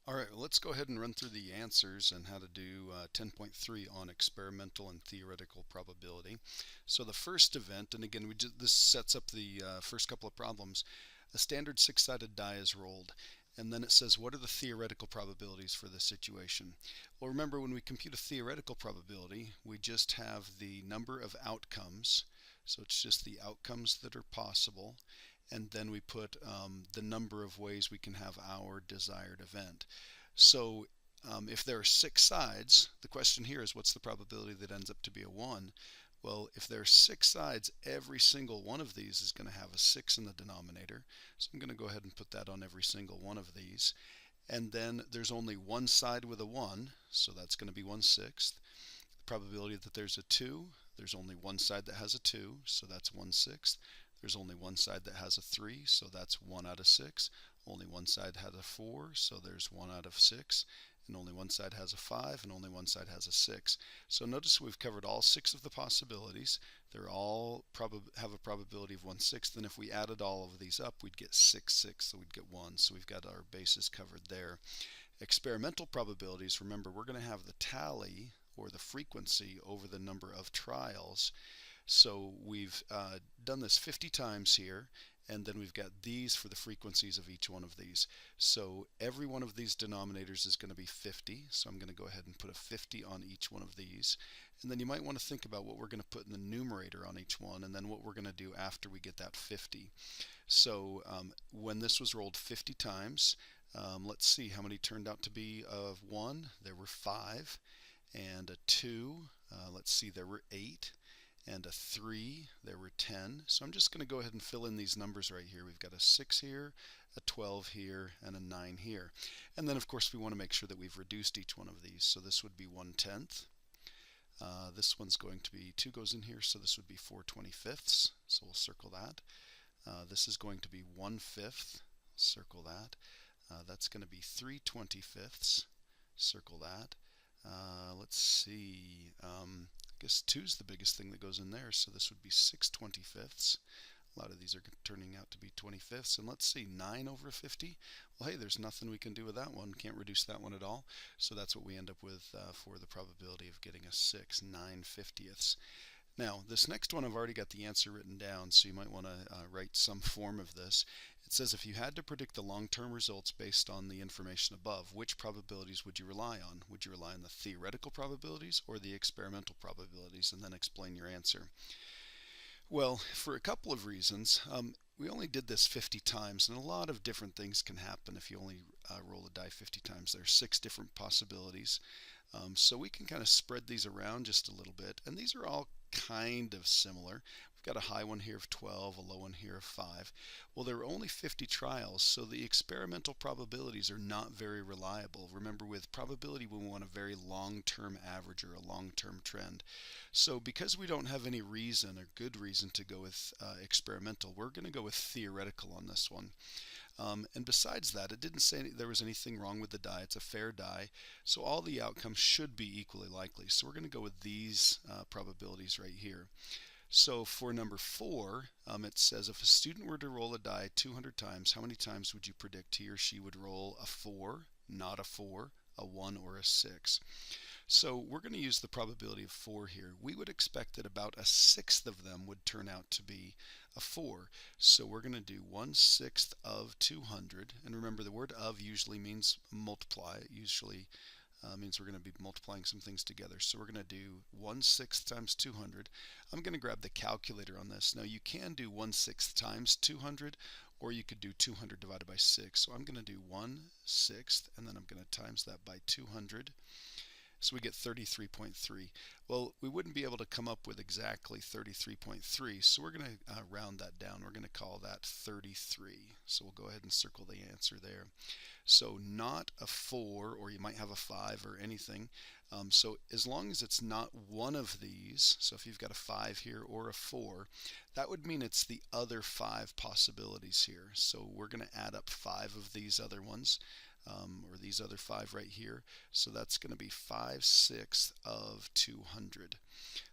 Alright, well, let's go ahead and run through the answers and how to do 10.3 on experimental and theoretical probability. So the first event, and again, this sets up the first couple of problems. A standard six-sided die is rolled, and then it says, what are the theoretical probabilities for this situation? Well, remember, when we compute a theoretical probability, we just have the number of outcomes, so it's just the outcomes that are possible, and then we put the number of ways we can have our desired event. So if there are six sides, the question here is what's the probability that ends up to be a 1? Well, if there are six sides, every single one of these is going to have a 6 in the denominator. So I'm going to go ahead and put that on every single one of these. And then there's only one side with a 1, so that's going to be 1/6. The probability that there's a 2, there's only one side that has a 2, so that's 1/6. There's only one side that has a 3, so that's 1 out of 6. Only one side has a 4, so there's 1 out of 6. And only one side has a 5, and only one side has a 6. So notice we've covered all 6 of the possibilities. They're all have a probability of 1/6. And if we added all of these up, we'd get 6/6, so we'd get 1. So we've got our bases covered there. Experimental probabilities, remember, we're going to have the tally or the frequency over the number of trials. So we've done this 50 times here, and then we've got these for the frequencies of each one of these. So every one of these denominators is going to be 50, so I'm going to go ahead and put a 50 on each one of these. And then you might want to think about what we're going to put in the numerator on each one, and then what we're going to do after we get that 50. So when this was rolled 50 times, let's see how many turned out to be of 1. There were 5, and a 2, let's see, there were 8. And a 3, there were 10. So I'm just going to go ahead and fill in these numbers right here. We've got a 6 here, a 12 here, and a 9 here. And then, of course, we want to make sure that we've reduced each one of these. So this would be 1/10. This one's going to be, 2 goes in here, so this would be 4/25. So we'll circle that. This is going to be 1/5. Circle that. That's going to be 3/25. Circle that. Let's see. I guess 2 is the biggest thing that goes in there, so this would be 6/25. A lot of these are turning out to be 25ths. And let's see, 9/50. Well, hey, there's nothing we can do with that one. Can't reduce that one at all. So that's what we end up with for the probability of getting a 6, 9/50ths. Now, this next one, I've already got the answer written down, so you might want to write some form of this. It says, if you had to predict the long-term results based on the information above, which probabilities would you rely on? Would you rely on the theoretical probabilities or the experimental probabilities? And then explain your answer. Well, for a couple of reasons. We only did this 50 times, and a lot of different things can happen if you only roll a die 50 times. There are 6 different possibilities. So we can kind of spread these around just a little bit, and these are all kind of similar. We've got a high one here of 12, a low one here of 5. Well, there were only 50 trials, so the experimental probabilities are not very reliable. Remember, with probability, we want a very long-term average or a long-term trend. So because we don't have any reason or good reason to go with experimental, we're going to go with theoretical on this one. And besides that, it didn't say there was anything wrong with the die. It's a fair die, so all the outcomes should be equally likely. So we're going to go with these probabilities right here. So for number 4, it says if a student were to roll a die 200 times, how many times would you predict he or she would roll a 4, not a 4, a 1, or a 6? So we're going to use the probability of 4 here. We would expect that about a 1/6 of them would turn out to be a 4. So we're going to do 1/6 of 200. And remember, the word of usually means multiply. It usually means we're going to be multiplying some things together. So we're going to do 1/6 times 200. I'm going to grab the calculator on this. Now you can do 1/6 times 200, or you could do 200 divided by 6. So I'm going to do 1/6, and then I'm going to times that by 200. So we get 33.3. Well, we wouldn't be able to come up with exactly 33.3, so we're going to round that down. We're going to call that 33. So we'll go ahead and circle the answer there. So not a 4, or you might have a 5 or anything. So as long as it's not one of these, so if you've got a 5 here or a 4, that would mean it's the other 5 possibilities here. So we're going to add up 5 of these other ones. or these other 5 right here. So that's going to be 5/6 of 200.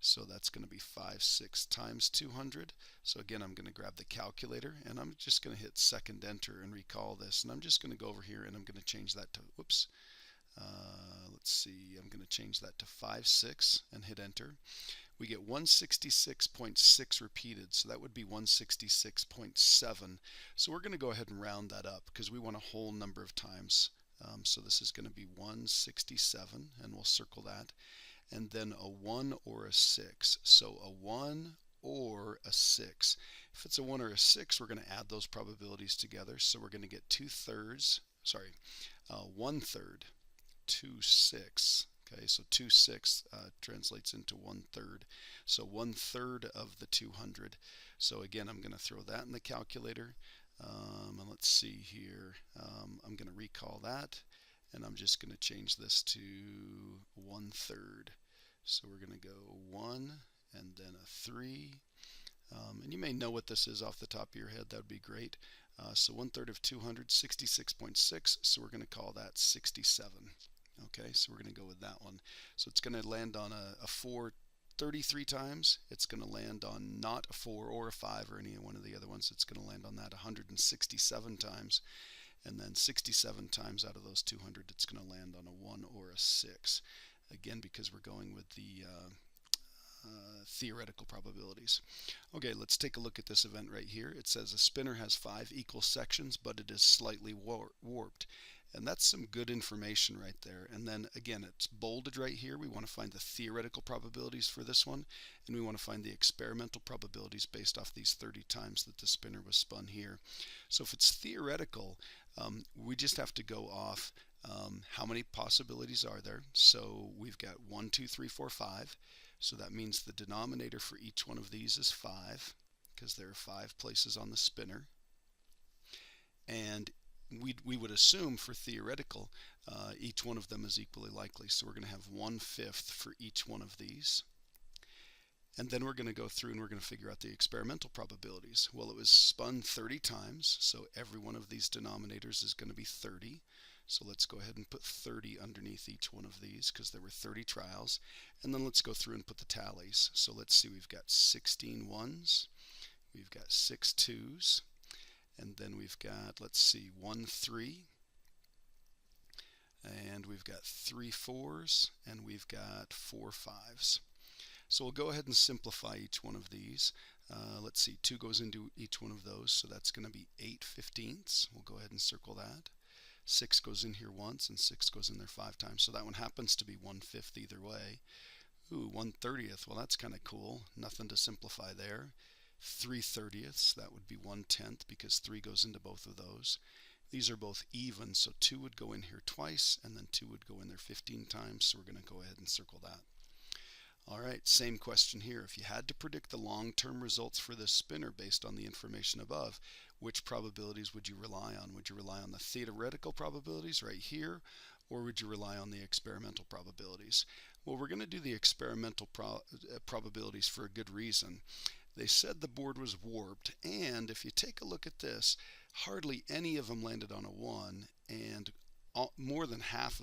So that's going to be 5/6 times 200. So again, I'm going to grab the calculator and I'm just going to hit second enter and recall this. And I'm just going to go over here and I'm going to change that to, whoops, let's see, I'm going to change that to 5/6 and hit enter. We get 166.6 repeated, so that would be 166.7. So we're going to go ahead and round that up because we want a whole number of times. So this is going to be 167, and we'll circle that. And then a 1 or a 6. So a 1 or a 6. If it's a 1 or a 6, we're going to add those probabilities together. So we're going to get 1/3, 2/6. Okay, so 2/6 translates into 1/3. So 1/3 of the 200. So again, I'm going to throw that in the calculator. And let's see here. I'm going to recall that. And I'm just going to change this to 1/3. So we're going to go 1 and then a 3. And you may know what this is off the top of your head. That would be great. So 1/3 of 200, 66.6. So we're going to call that 67. Okay, so we're going to go with that one. So it's going to land on a 4 33 times. It's going to land on not a 4 or a 5 or any one of the other ones. It's going to land on that 167 times. And then 67 times out of those 200, it's going to land on a 1 or a 6. Again, because we're going with the theoretical probabilities. Okay, let's take a look at this event right here. It says a spinner has 5 equal sections, but it is slightly warped. And that's some good information right there. And then again, it's bolded right here. We want to find the theoretical probabilities for this one, and we want to find the experimental probabilities based off these 30 times that the spinner was spun here. So if it's theoretical, we just have to go off how many possibilities are there. So we've got 1, 2, 3, 4, 5. So that means the denominator for each one of these is 5, because there are 5 places on the spinner. And we would assume for theoretical, each one of them is equally likely. So we're going to have 1/5 for each one of these. And then we're going to go through and we're going to figure out the experimental probabilities. Well, it was spun 30 times, so every one of these denominators is going to be 30. So let's go ahead and put 30 underneath each one of these because there were 30 trials. And then let's go through and put the tallies. So let's see, we've got 16 ones, we've got 6 twos, and then we've got, let's see, 1 3, and we've got 3 4s, and we've got 4 5s. So we'll go ahead and simplify each one of these. Let's see, 2 goes into each one of those, so that's going to be 8/15. We'll go ahead and circle that. 6 goes in here once, and 6 goes in there 5 times. So that one happens to be 1/5 either way. Ooh, 1/30. Well, that's kind of cool. Nothing to simplify there. 3/30, that would be 1/10 because 3 goes into both of those. These are both even, so 2 would go in here twice, and then 2 would go in there 15 times, so we're going to go ahead and circle that. All right, same question here. If you had to predict the long-term results for this spinner based on the information above, which probabilities would you rely on? Would you rely on the theoretical probabilities right here, or would you rely on the experimental probabilities? Well, we're going to do the experimental probabilities for a good reason. They said the board was warped, and if you take a look at this, hardly any of them landed on a 1, and more than half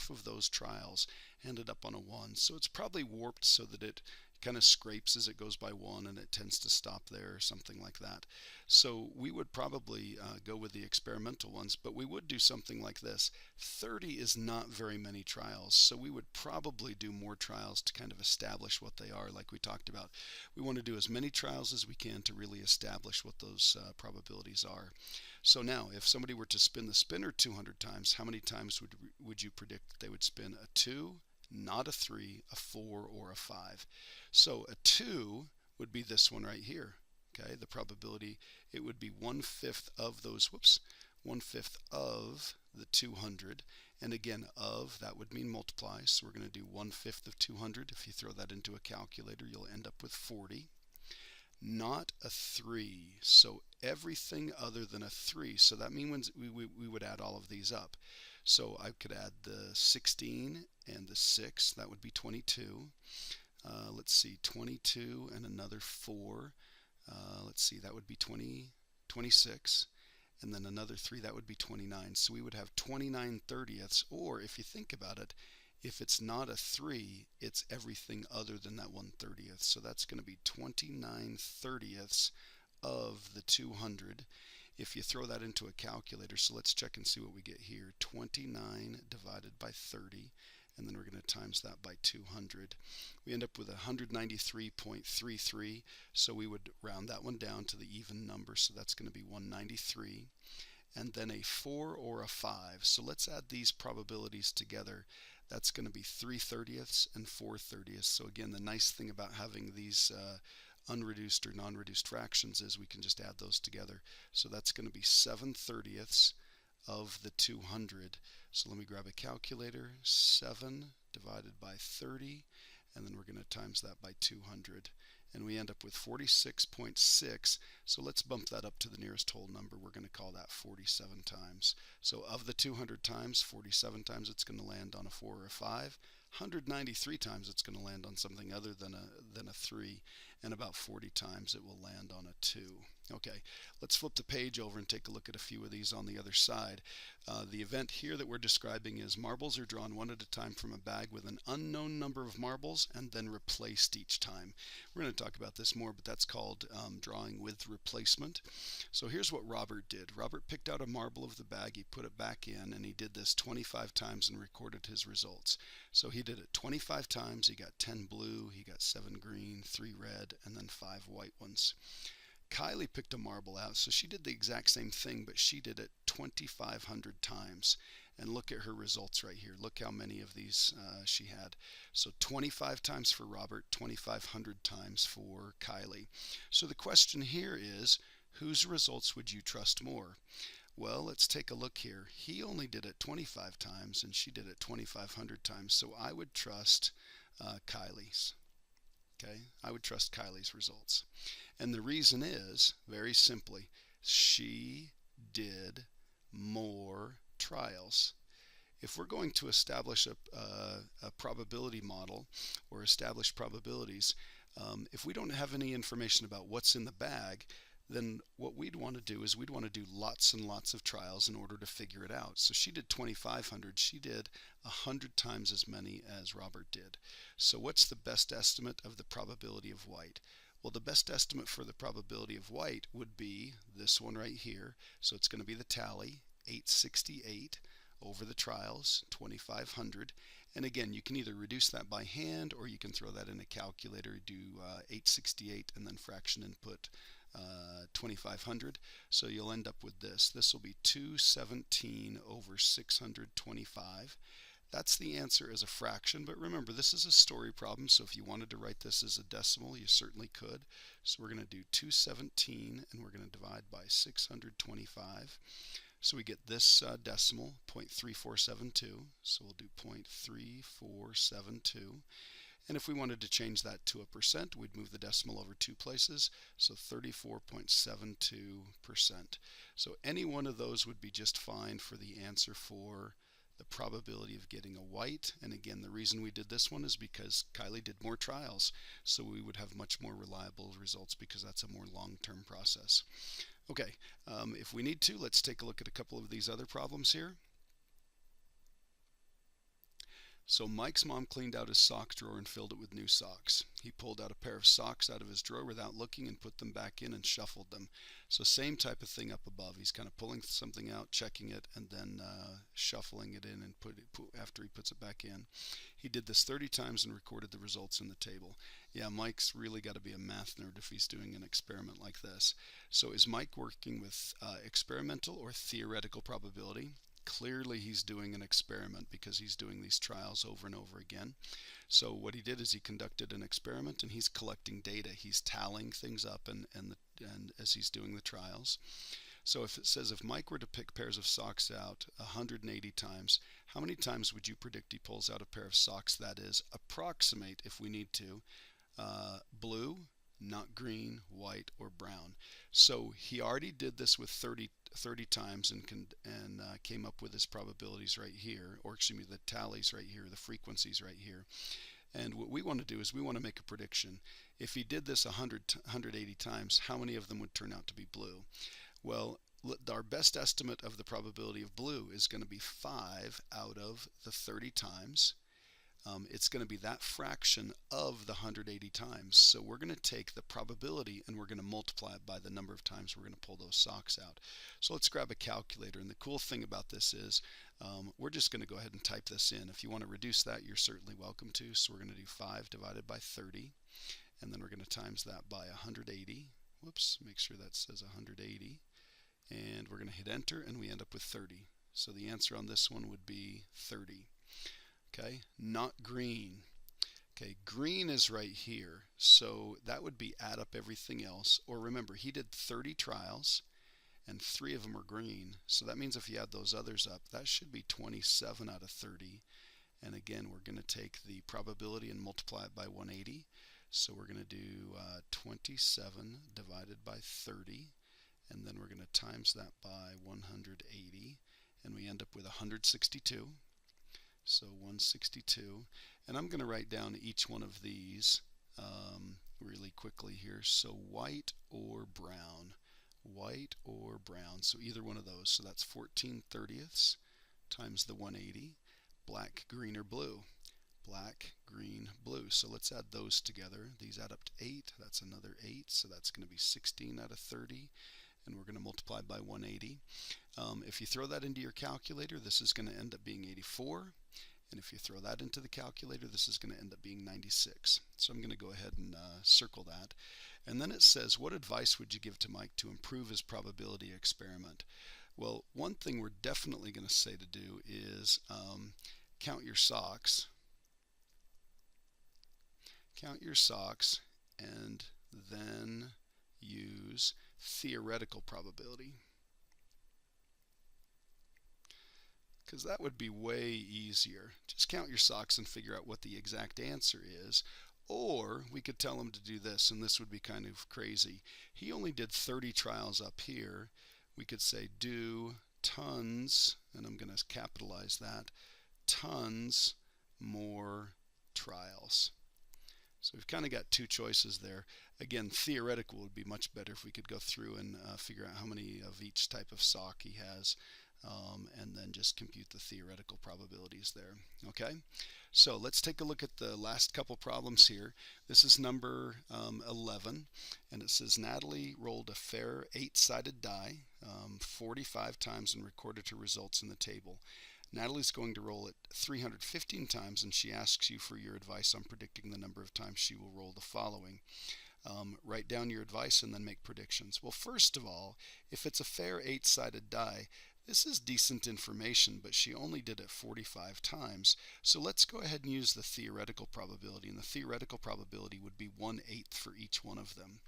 of those trials ended up on a 1. So it's probably warped so that it kind of scrapes as it goes by 1 and it tends to stop there or something like that. So we would probably go with the experimental ones, but we would do something like this. 30 is not very many trials, so we would probably do more trials to kind of establish what they are, like we talked about. We want to do as many trials as we can to really establish what those probabilities are. So now, if somebody were to spin the spinner 200 times, how many times would you predict that they would spin? A 2, not a 3, a 4, or a 5. So a 2 would be this one right here. Okay, the probability, it would be 1/5 of those, 1/5 of the 200. And again, of, that would mean multiply. So we're going to do 1/5 of 200. If you throw that into a calculator, you'll end up with 40. Not a 3, so everything other than a 3. So that means we would add all of these up. So I could add the 16 and the 6, that would be 22. Let's see, 22 and another 4. Let's see, that would be 26. and then another 3, that would be 29. So we would have 29 thirtieths, or if you think about it, if it's not a 3, it's everything other than that 1/30th. So that's going to be 29 thirtieths of the 200. If you throw that into a calculator, so let's check and see what we get here. 29 divided by 30, and then we're going to times that by 200. We end up with 193.33, so we would round that one down to the even number, so that's going to be 193. And then a 4 or a 5. So let's add these probabilities together. That's going to be 3/30ths and 4/30ths. So again, the nice thing about having these unreduced or non-reduced fractions is we can just add those together. So that's going to be 7/30ths of the 200. So let me grab a calculator. 7 divided by 30, and then we're going to times that by 200. And we end up with 46.6. So let's bump that up to the nearest whole number. We're going to call that 47 times. So of the 200 times, 47 times it's going to land on a 4 or a 5. 193 times it's going to land on something other than a 3, and about 40 times it will land on a 2. Okay, let's flip the page over and take a look at a few of these on the other side. The event here that we're describing is marbles are drawn one at a time from a bag with an unknown number of marbles and then replaced each time. We're going to talk about this more, but that's called drawing with replacement. So here's what Robert did. Robert picked out a marble of the bag, he put it back in, and he did this 25 times and recorded his results. So he did it 25 times, he got 10 blue, he got 7 green, 3 red, and then 5 white ones. Kylie picked a marble out, so she did the exact same thing, but she did it 2,500 times. And look at her results right here. Look how many of these she had. So 25 times for Robert, 2,500 times for Kylie. So the question here is, whose results would you trust more? Well, let's take a look here. He only did it 25 times, and she did it 2,500 times. So I would trust Kylie's. Okay, I would trust Kylie's results. And the reason is, very simply, she did more trials. If we're going to establish a probability model or establish probabilities, if we don't have any information about what's in the bag, then what we'd want to do is we'd want to do lots and lots of trials in order to figure it out. So she did 2,500. She did 100 times as many as Robert did. So what's the best estimate of the probability of white? Well, the best estimate for the probability of white would be this one right here. So it's going to be the tally, 868 over the trials, 2,500. And again, you can either reduce that by hand or you can throw that in a calculator, do 868 and then fraction input 2,500. So you'll end up with this. This will be 217 over 625. That's the answer as a fraction, but remember, this is a story problem, so if you wanted to write this as a decimal, you certainly could. So we're going to do 217, and we're going to divide by 625. So we get this decimal, 0.3472, so we'll do 0.3472. And if we wanted to change that to a percent, we'd move the decimal over 2 places, so 34.72%. So any one of those would be just fine for the answer for the probability of getting a white. And again, the reason we did this one is because Kylie did more trials, so we would have much more reliable results because that's a more long-term process. Okay, if we need to, let's take a look at a couple of these other problems here. So Mike's mom cleaned out his sock drawer and filled it with new socks. He pulled out a pair of socks out of his drawer without looking and put them back in and shuffled them. So same type of thing up above. He's kind of pulling something out, checking it, and then shuffling it in and after he puts it back in. He did this 30 times and recorded the results in the table. Yeah, Mike's really got to be a math nerd if he's doing an experiment like this. So is Mike working with experimental or theoretical probability? Clearly he's doing an experiment because he's doing these trials over and over again. So what he did is he conducted an experiment and he's collecting data. He's tallying things up and as he's doing the trials. So if it says if Mike were to pick pairs of socks out 180 times, how many times would you predict he pulls out a pair of socks that is approximate, if we need to, blue, not green, white, or brown? So he already did this with 30 times and came up with his probabilities right here, or excuse me, the tallies right here, the frequencies right here. And what we want to do is we want to make a prediction. If he did this 180 times, how many of them would turn out to be blue? Well, our best estimate of the probability of blue is going to be 5 out of the 30 times. It's going to be that fraction of the 180 times. So we're going to take the probability and we're going to multiply it by the number of times we're going to pull those socks out. So let's grab a calculator. And the cool thing about this is we're just going to go ahead and type this in. If you want to reduce that, you're certainly welcome to. So we're going to do 5 divided by 30. And then we're going to times that by 180. Whoops, make sure that says 180. And we're going to hit enter and we end up with 30. So the answer on this one would be 30. Okay, not green. Okay, green is right here. So that would be add up everything else. Or remember, he did 30 trials and 3 of them are green. So that means if you add those others up, that should be 27 out of 30. And again, we're going to take the probability and multiply it by 180. So we're going to do 27 divided by 30. And then we're going to times that by 180. And we end up with 162. So 162, and I'm going to write down each one of these really quickly here. So white or brown, so either one of those. So that's 14/30 times the 180, black, green, or blue, black, green, blue. So let's add those together. These add up to 8, that's another 8, so that's going to be 16 out of 30, and we're going to multiply by 180. If you throw that into your calculator, this is going to end up being 84. And if you throw that into the calculator, this is going to end up being 96. So I'm going to go ahead and circle that. And then it says, what advice would you give to Mike to improve his probability experiment? Well, one thing we're definitely going to say to do is count your socks. Count your socks and then use theoretical probability. Because that would be way easier. Just count your socks and figure out what the exact answer is. Or we could tell him to do this, and this would be kind of crazy. He only did 30 trials up here. We could say do tons, and I'm going to capitalize that, tons more trials. So we've kind of got two choices there. Again, theoretical would be much better if we could go through and figure out how many of each type of sock he has. And then just compute the theoretical probabilities there. Okay, so let's take a look at the last couple problems here. This is number 11, and it says Natalie rolled a fair 8-sided die 45 times and recorded her results in the table. Natalie's going to roll it 315 times, and she asks you for your advice on predicting the number of times she will roll the following. Write down your advice and then make predictions. Well, first of all, if it's a fair 8-sided die, this is decent information, but she only did it 45 times. So let's go ahead and use the theoretical probability, and the theoretical probability would be 1/8 for each one of them.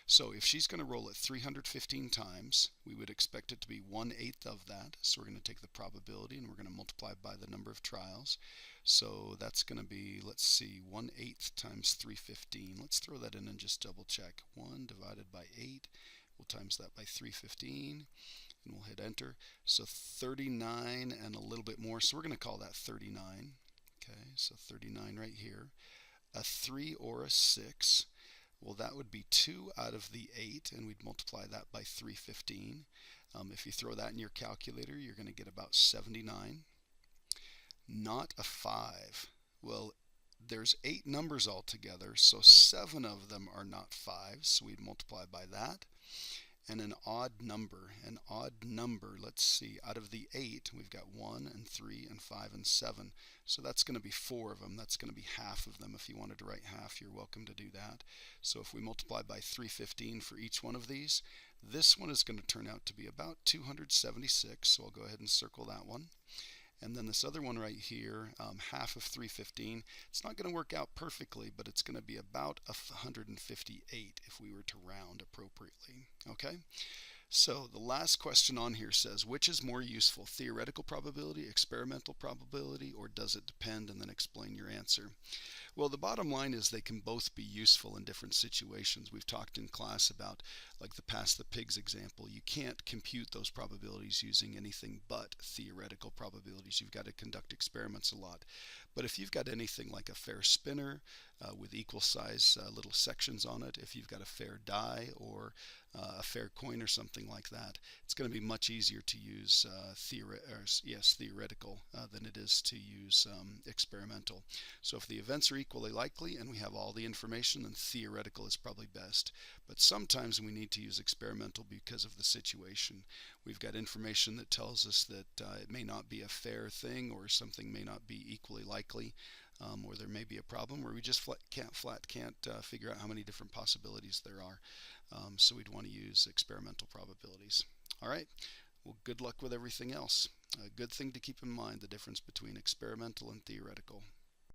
So if she's going to roll it 315 times, we would expect it to be 1/8 of that. So we're going to take the probability and we're going to multiply by the number of trials. So that's going to be, let's see, 1/8 times 315. Let's throw that in and just double check. 1 divided by 8. We'll times that by 315. And we'll hit enter. So 39 and a little bit more. So we're going to call that 39. Okay, so 39 right here. A 3 or a 6. Well, that would be 2 out of the 8, and we'd multiply that by 315. If you throw that in your calculator, you're going to get about 79. Not a 5. Well, there's 8 numbers altogether, so 7 of them are not 5s, so we'd multiply by that. And an odd number, let's see, out of the 8, we've got 1 and 3 and 5 and 7. So that's going to be 4 of them. That's going to be half of them. If you wanted to write half, you're welcome to do that. So if we multiply by 315 for each one of these, this one is going to turn out to be about 276. So I'll go ahead and circle that one. And then this other one right here, half of 315, it's not going to work out perfectly, but it's going to be about 158 if we were to round appropriately. Okay? So the last question on here says, which is more useful, theoretical probability, experimental probability, or does it depend? And then explain your answer. Well, the bottom line is they can both be useful in different situations. We've talked in class about, like the pass the pigs example, you can't compute those probabilities using anything but theoretical probabilities. You've got to conduct experiments a lot. But if you've got anything like a fair spinner with equal size little sections on it, if you've got a fair die or a fair coin or something like that, it's going to be much easier to use theoretical than it is to use experimental. So if the events are equally likely and we have all the information, then theoretical is probably best. But sometimes we need to use experimental because of the situation. We've got information that tells us that it may not be a fair thing, or something may not be equally likely, or there may be a problem where we just can't figure out how many different possibilities there are. So we'd want to use experimental probabilities. All right, well, good luck with everything else. A good thing to keep in mind, the difference between experimental and theoretical.